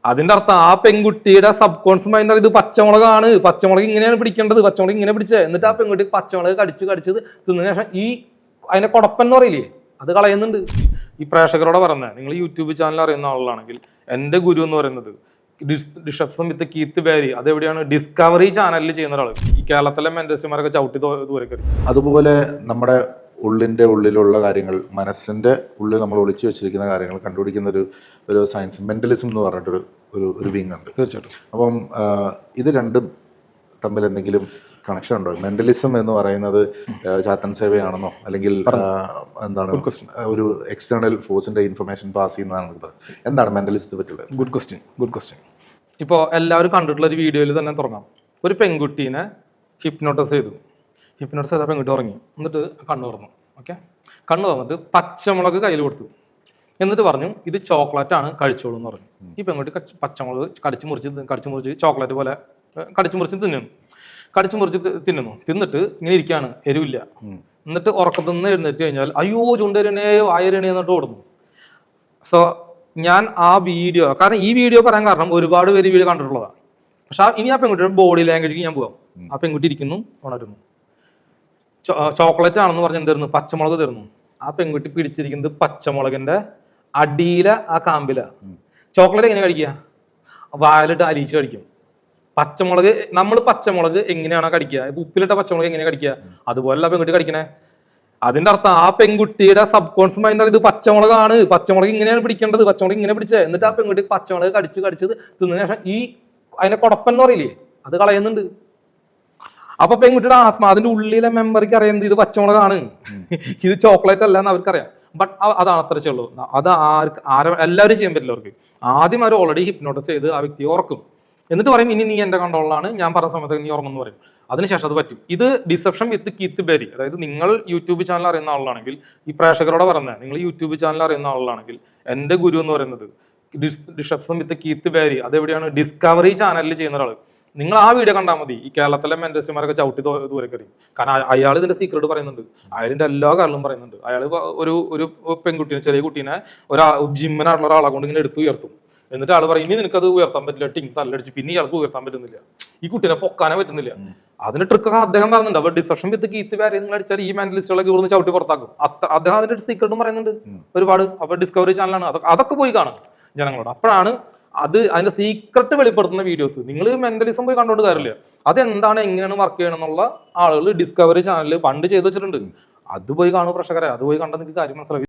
അതിന്റെ അർത്ഥം ആ പെൺകുട്ടിയുടെ സബ് കോൺഷ്യസ് മൈൻഡ് ഇത് പച്ചമുളകാണ്, പച്ചമുളക് ഇങ്ങനെയാണ് പിടിക്കേണ്ടത്, പച്ചമുളക് ഇങ്ങനെ പിടിച്ചത്. എന്നിട്ട് ആ പെൺകുട്ടി പച്ചമുളക് കടിച്ചത് തിന്നതിന് ശേഷം അതിനെ കൊടപ്പൻ എന്ന് പറയില്ലേ, അത് കളയുന്നുണ്ട്. ഈ പ്രേക്ഷകരോട് പറഞ്ഞത്, നിങ്ങൾ യൂട്യൂബ് ചാനൽ അറിയുന്ന ആളാണെങ്കിൽ എൻ്റെ ഗുരു എന്ന് പറയുന്നത് ഡിസ്റപ്ഷൻ വിത്ത് കീത്ത് ബാരി, അതെവിടെയാണ് ഡിസ്കവറി ചാനലിൽ ചെയ്യുന്ന ഒരാൾ. ഈ കേരളത്തിലെ മെന്റലിസ്റ്റുമാരൊക്കെ ചവിട്ടി ദൂരെ കയറി. അതുപോലെ നമ്മുടെ ഉള്ളിലുള്ള കാര്യങ്ങൾ, മനസ്സിൻ്റെ ഉള്ളിൽ നമ്മൾ ഒളിച്ചു വെച്ചിരിക്കുന്ന കാര്യങ്ങൾ കണ്ടുപിടിക്കുന്ന ഒരു സയൻസ് മെന്റലിസം എന്ന് പറഞ്ഞിട്ടൊരു ഒരു വിങ് ഉണ്ട്. തീർച്ചയായിട്ടും. അപ്പം ഇത് രണ്ടും തമ്മിൽ എന്തെങ്കിലും കണക്ഷൻ ഉണ്ടോ? മെന്റലിസം എന്ന് പറയുന്നത് ചാത്തൻ സേവയാണെന്നോ അല്ലെങ്കിൽ എന്താണ് ഒരു എക്സ്റ്റേണൽ ഫോഴ്സിന്റെ ഇൻഫർമേഷൻ പാസ് ചെയ്യുന്നതാണ്? എന്താണ് മെന്റലിസത്തെ പറ്റിയുള്ളത്? Good question. ഇപ്പോൾ എല്ലാവരും കണ്ടിട്ടുള്ള ഒരു വീഡിയോയിൽ തന്നെ തുടങ്ങാം. ഒരു പെൺകുട്ടീനെ ഹിപ്നോട്ടൈസ് ചെയ്ത പെൺകുട്ടി ഉറങ്ങി, എന്നിട്ട് കണ്ണു തുറന്നു. ഓക്കെ, കണ്ണു തുറന്നിട്ട് പച്ചമുളക് കയ്യിൽ കൊടുത്തു, എന്നിട്ട് പറഞ്ഞു ഇത് ചോക്ലേറ്റ് ആണ്, കഴിച്ചോളൂ എന്ന് പറഞ്ഞു. ഈ പെൺകുട്ടി പച്ചമുളക് കടിച്ചു മുറിച്ച് ചോക്ലേറ്റ് പോലെ കടിച്ചു മുറിച്ച് തിന്നുന്നു. തിന്നിട്ട് ഇങ്ങനെ ഇരിക്കുകയാണ്, എരിവില്ല. എന്നിട്ട് ഉറക്കത്തിൽ നിന്ന് എഴുന്നേറ്റ് കഴിഞ്ഞാൽ അയ്യോ ചുണ്ടരണേയോ ആയിരണേ എന്നിട്ട് ഓടുന്നു. സോ ഞാൻ ആ വീഡിയോ, കാരണം ഈ വീഡിയോ പറയാൻ കാരണം ഒരുപാട് പേര് വീഡിയോ കണ്ടിട്ടുള്ളതാണ്. പക്ഷെ ഇനി ആ പെൺകുട്ടിയുടെ ബോഡി ലാംഗ്വേജിക്ക് ഞാൻ പോകാം. ആ പെൺകുട്ടി ഇരിക്കുന്നു, ഉണരുന്നു, ചോക്ലേറ്റ് ആണെന്ന് പറഞ്ഞ് എന്ത് പച്ചമുളക് തരുന്നു. ആ പെൺകുട്ടി പിടിച്ചിരിക്കുന്നത് പച്ചമുളകിന്റെ അടിയിലെ ആ കാമ്പില. ചോക്ലേറ്റ് എങ്ങനെ കഴിക്കുക? വായിലിട്ട് അലിയിച്ച് കഴിക്കും. നമ്മൾ പച്ചമുളക് എങ്ങനെയാണോ കടിക്കുക, ഉപ്പിലിട്ട പച്ചമുളക് എങ്ങനെയാണ് കടിക്കുക, അതുപോലെയല്ല പെൺകുട്ടി കടിക്കണേ. അതിന്റെ അർത്ഥം ആ പെൺകുട്ടിയുടെ സബ് കോൺഷ്യസ് മൈൻഡ് ഇത് പച്ചമുളകാണ്, പച്ചമുളക് ഇങ്ങനെയാണ് പിടിക്കേണ്ടത്, പച്ചമുളക് ഇങ്ങനെ പിടിച്ചത്. എന്നിട്ട് ആ പെൺകുട്ടി പച്ചമുളക് കടിച്ചത് തിന്നതിന് ശേഷം അതിനെ കൊടപ്പൻ എന്ന് പറയില്ലേ, അത് കളയുന്നുണ്ട്. അപ്പൊ പെൺകുട്ടിയുടെ അതിന്റെ ഉള്ളിലെ മെമ്മറിക്ക് അറിയുന്നത് ഇത് പച്ചമുളകാണ്, ഇത് ചോക്ലേറ്റ് അല്ല എന്ന് അവർക്കറിയാം. ബട്ട് അതാണ് അത്ര ചെയ്യുള്ളൂ. അത് എല്ലാവരും ചെയ്യാൻ പറ്റില്ല. അവർക്ക് ആദ്യം അവർ ഓൾറെഡി ഹിപ്നോട്ടൈസ് ചെയ്ത് ആ വ്യക്തിയെ ഉറക്കും. എന്നിട്ട് പറയും ഇനി നീ എന്റെ കൺട്രോളിലാണ്, ഞാൻ പറഞ്ഞ സമയത്ത് നീ ഉറങ്ങുമെന്ന് പറയും. അതിനുശേഷം അത് പറ്റും. ഇത് ഡിസെപ്ഷൻ വിത്ത് കീത്ത് ബാരി. അതായത് നിങ്ങൾ യൂട്യൂബ് ചാനൽ അറിയുന്ന ആളാണെങ്കിൽ, ഈ പ്രേക്ഷകരോട് പറഞ്ഞത്, നിങ്ങൾ യൂട്യൂബ് ചാനൽ അറിയുന്ന ആളാണെങ്കിൽ എൻ്റെ ഗുരു എന്ന് പറയുന്നത് ഡിസെപ്ഷൻ വിത്ത് കീത്ത് ബാരി, അതെവിടെയാണ് ഡിസ്കവറി ചാനലിൽ ചെയ്യുന്ന ഒരാൾ. നിങ്ങൾ ആ വീഡിയോ കണ്ടാൽ മതി. ഈ കേരളത്തിലെ മെന്റലിസ്റ്റുമാരൊക്കെ ചവിട്ടി ദൂരെ കയറി. കാരണം അയാൾ ഇതിന്റെ സീക്രട്ട് പറയുന്നുണ്ട്, അയാളിന്റെ എല്ലാ കാര്യങ്ങളും പറയുന്നുണ്ട്. അയാൾ ഒരു പെൺകുട്ടീനെ, ചെറിയ കുട്ടീനെ ജിമ്മിനായിട്ടുള്ള ഒരാളെ കൊണ്ട് ഇങ്ങനെ എടുത്ത് ഉയർത്തും. എന്നിട്ട് ആൾ പറയും ഇനി നിനക്കത് ഉയർത്താൻ പറ്റില്ല, ടിങ് തല്ലടിച്ച്. പിന്നെ ഇയാൾക്ക് ഉയർത്താൻ പറ്റുന്നില്ല, ഈ കുട്ടീനെ പൊക്കാനേ പറ്റുന്നില്ല. അതിന്റെ ട്രിക്കൊക്കെ അദ്ദേഹം പറയുന്നുണ്ട്. അപ്പൊ ഡിസെപ്ഷൻ വിത്ത് കീത്ത് ബാരി നിങ്ങൾ അടിച്ചാൽ ഈ മെന്റലിസ്റ്റുകളൊക്കെ ഇവിടുന്ന് ചവിട്ടി പുറത്താക്കും. അദ്ദേഹം അതിന്റെ സീക്രട്ടും പറയുന്നുണ്ട് ഒരുപാട്. അപ്പൊ ഡിസ്കവറി ചാനലാണ്. അതൊക്കെ പോയി കാണും ജനങ്ങളോട്. അപ്പോഴാണ് അതിന്റെ സീക്രട്ട് വെളിപ്പെടുത്തുന്ന വീഡിയോസ്. നിങ്ങൾ മെന്റലിസം പോയി കണ്ടോണ്ട് കാര്യമില്ല. അതെന്താണ്, എങ്ങനെയാണ് വർക്ക് ചെയ്യണം എന്നുള്ള ആളുകൾ ഡിസ്കവറി ചാനലിൽ പണ്ട് ചെയ്ത് വെച്ചിട്ടുണ്ട്. അത് പോയി കാണും പ്രേക്ഷകരെ. അത് പോയി കണ്ടാൽ നിങ്ങൾക്ക് കാര്യം മനസ്സിലാവും.